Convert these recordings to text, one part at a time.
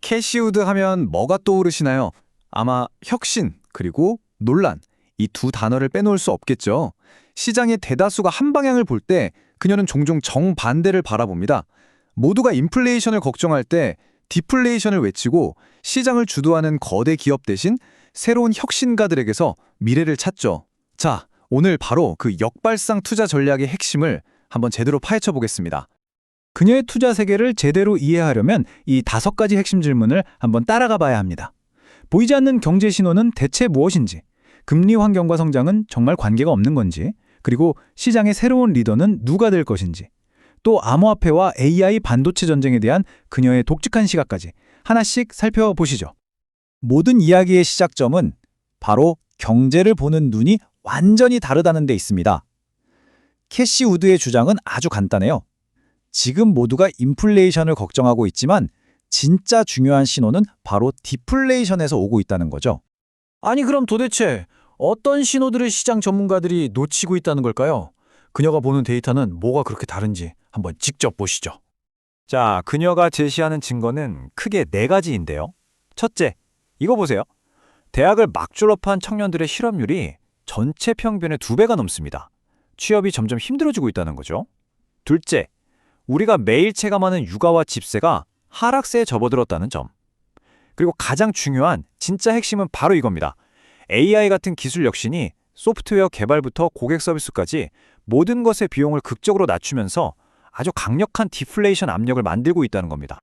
캐시우드 하면 뭐가 떠오르시나요? 아마 혁신, 그리고 논란, 이 두 단어를 빼놓을 수 없겠죠. 시장의 대다수가 한 방향을 볼 때 그녀는 종종 정반대를 바라봅니다. 모두가 인플레이션을 걱정할 때 디플레이션을 외치고 시장을 주도하는 거대 기업 대신 새로운 혁신가들에게서 미래를 찾죠. 자, 오늘 바로 그 역발상 투자 전략의 핵심을 한번 제대로 파헤쳐 보겠습니다. 그녀의 투자 세계를 제대로 이해하려면 이 5가지 핵심 질문을 한번 따라가 봐야 합니다. 보이지 않는 경제 신호는 대체 무엇인지, 금리 환경과 성장은 정말 관계가 없는 건지, 그리고 시장의 새로운 리더는 누가 될 것인지, 또 암호화폐와 AI 반도체 전쟁에 대한 그녀의 독특한 시각까지 하나씩 살펴보시죠. 모든 이야기의 시작점은 바로 경제를 보는 눈이 완전히 다르다는 데 있습니다. 캐시 우드의 주장은 아주 간단해요. 지금 모두가 인플레이션을 걱정하고 있지만 진짜 중요한 신호는 바로 디플레이션에서 오고 있다는 거죠. 아니 그럼 도대체 어떤 신호들을 시장 전문가들이 놓치고 있다는 걸까요? 그녀가 보는 데이터는 뭐가 그렇게 다른지 한번 직접 보시죠. 자, 그녀가 제시하는 증거는 크게 4가지인데요. 첫째, 이거 보세요. 대학을 막 졸업한 청년들의 실업률이 전체 평균의 2배가 넘습니다. 취업이 점점 힘들어지고 있다는 거죠. 둘째, 우리가 매일 체감하는 육아와 집세가 하락세에 접어들었다는 점. 그리고 가장 중요한 진짜 핵심은 바로 이겁니다. AI 같은 기술 혁신이 소프트웨어 개발부터 고객 서비스까지 모든 것의 비용을 극적으로 낮추면서 아주 강력한 디플레이션 압력을 만들고 있다는 겁니다.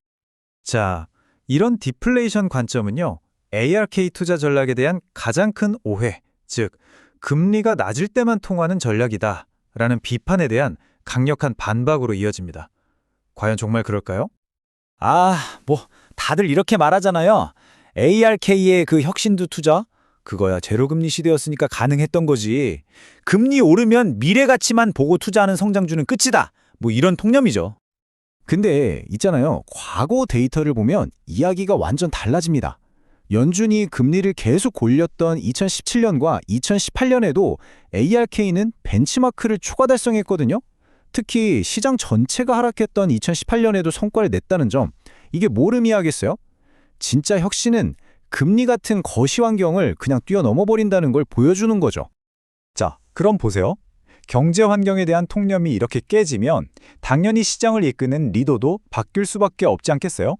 자, 이런 디플레이션 관점은요, ARK 투자 전략에 대한 가장 큰 오해, 즉 금리가 낮을 때만 통하는 전략이다 라는 비판에 대한 강력한 반박으로 이어집니다. 과연 정말 그럴까요? 다들 이렇게 말하잖아요. ARK의 그 혁신도 투자? 그거야 제로금리 시대였으니까 가능했던 거지. 금리 오르면 미래 가치만 보고 투자하는 성장주는 끝이다. 이런 통념이죠. 근데 있잖아요. 과거 데이터를 보면 이야기가 완전 달라집니다. 연준이 금리를 계속 올렸던 2017년과 2018년에도 ARK는 벤치마크를 초과 달성했거든요. 특히 시장 전체가 하락했던 2018년에도 성과를 냈다는 점, 이게 뭘 의미하겠어요? 진짜 혁신은 금리 같은 거시 환경을 그냥 뛰어넘어 버린다는 걸 보여주는 거죠. 자, 그럼 보세요. 경제 환경에 대한 통념이 이렇게 깨지면 당연히 시장을 이끄는 리더도 바뀔 수밖에 없지 않겠어요?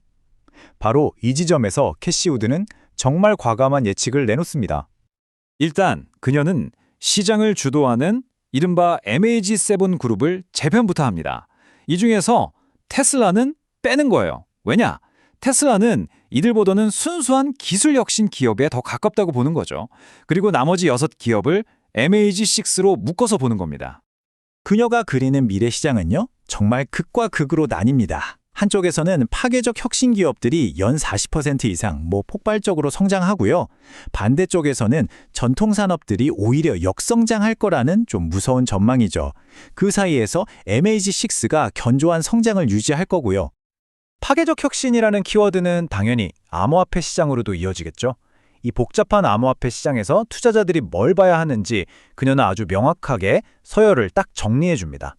바로 이 지점에서 캐시 우드는 정말 과감한 예측을 내놓습니다. 일단 그녀는 시장을 주도하는 이른바 MAG7 그룹을 재편부터 합니다. 이 중에서 테슬라는 빼는 거예요. 왜냐? 테슬라는 이들보다는 순수한 기술 혁신 기업에 더 가깝다고 보는 거죠. 그리고 나머지 6기업을 MAG6로 묶어서 보는 겁니다. 그녀가 그리는 미래 시장은요, 정말 극과 극으로 나뉩니다. 한쪽에서는 파괴적 혁신 기업들이 연 40% 이상 폭발적으로 성장하고요. 반대쪽에서는 전통 산업들이 오히려 역성장할 거라는 좀 무서운 전망이죠. 그 사이에서 MAG6가 견조한 성장을 유지할 거고요. 파괴적 혁신이라는 키워드는 당연히 암호화폐 시장으로도 이어지겠죠. 이 복잡한 암호화폐 시장에서 투자자들이 뭘 봐야 하는지 그녀는 아주 명확하게 서열을 딱 정리해 줍니다.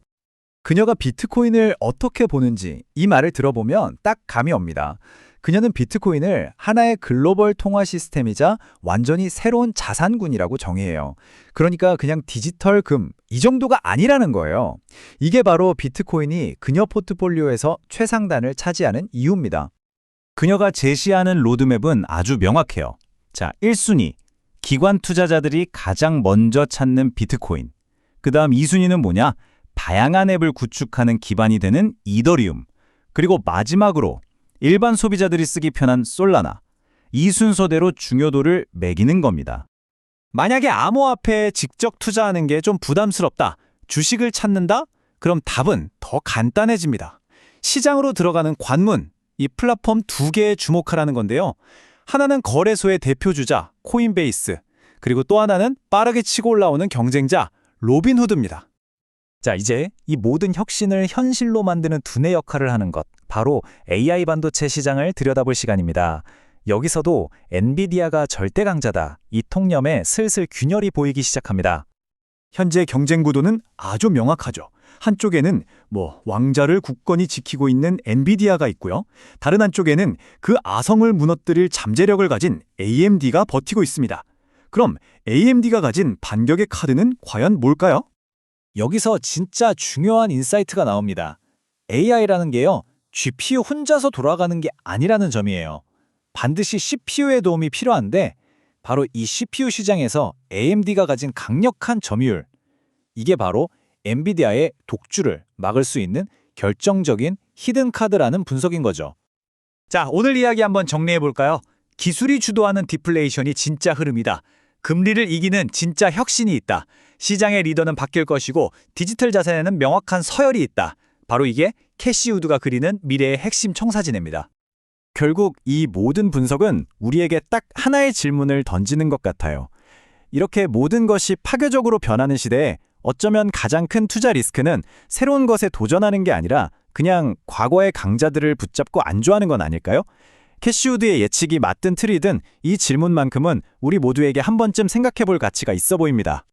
그녀가 비트코인을 어떻게 보는지 이 말을 들어보면 딱 감이 옵니다. 그녀는 비트코인을 하나의 글로벌 통화 시스템이자 완전히 새로운 자산군이라고 정의해요. 그러니까 그냥 디지털 금, 이 정도가 아니라는 거예요. 이게 바로 비트코인이 그녀 포트폴리오에서 최상단을 차지하는 이유입니다. 그녀가 제시하는 로드맵은 아주 명확해요. 자, 1순위, 기관 투자자들이 가장 먼저 찾는 비트코인. 그 다음 2순위는 뭐냐? 다양한 앱을 구축하는 기반이 되는 이더리움. 그리고 마지막으로 일반 소비자들이 쓰기 편한 솔라나. 이 순서대로 중요도를 매기는 겁니다. 만약에 암호화폐에 직접 투자하는 게 좀 부담스럽다, 주식을 찾는다? 그럼 답은 더 간단해집니다. 시장으로 들어가는 관문, 이 플랫폼 2개에 주목하라는 건데요. 하나는 거래소의 대표주자, 코인베이스, 그리고 또 하나는 빠르게 치고 올라오는 경쟁자, 로빈후드입니다. 자, 이제 이 모든 혁신을 현실로 만드는 두뇌 역할을 하는 것, 바로 AI 반도체 시장을 들여다볼 시간입니다. 여기서도 엔비디아가 절대 강자다, 이 통념에 슬슬 균열이 보이기 시작합니다. 현재 경쟁 구도는 아주 명확하죠. 한쪽에는 왕자를 굳건히 지키고 있는 엔비디아가 있고요. 다른 한쪽에는 그 아성을 무너뜨릴 잠재력을 가진 AMD가 버티고 있습니다. 그럼 AMD가 가진 반격의 카드는 과연 뭘까요? 여기서 진짜 중요한 인사이트가 나옵니다. AI라는 게요, GPU 혼자서 돌아가는 게 아니라는 점이에요. 반드시 CPU의 도움이 필요한데 바로 이 CPU 시장에서 AMD가 가진 강력한 점유율, 이게 바로 엔비디아의 독주를 막을 수 있는 결정적인 히든 카드라는 분석인 거죠. 자, 오늘 이야기 한번 정리해 볼까요? 기술이 주도하는 디플레이션이 진짜 흐름이다. 금리를 이기는 진짜 혁신이 있다. 시장의 리더는 바뀔 것이고 디지털 자산에는 명확한 서열이 있다. 바로 이게 캐시 우드가 그리는 미래의 핵심 청사진입니다. 결국 이 모든 분석은 우리에게 딱 하나의 질문을 던지는 것 같아요. 이렇게 모든 것이 파괴적으로 변하는 시대에 어쩌면 가장 큰 투자 리스크는 새로운 것에 도전하는 게 아니라 그냥 과거의 강자들을 붙잡고 안주하는 건 아닐까요? 캐시우드의 예측이 맞든 틀리든 이 질문만큼은 우리 모두에게 한 번쯤 생각해 볼 가치가 있어 보입니다.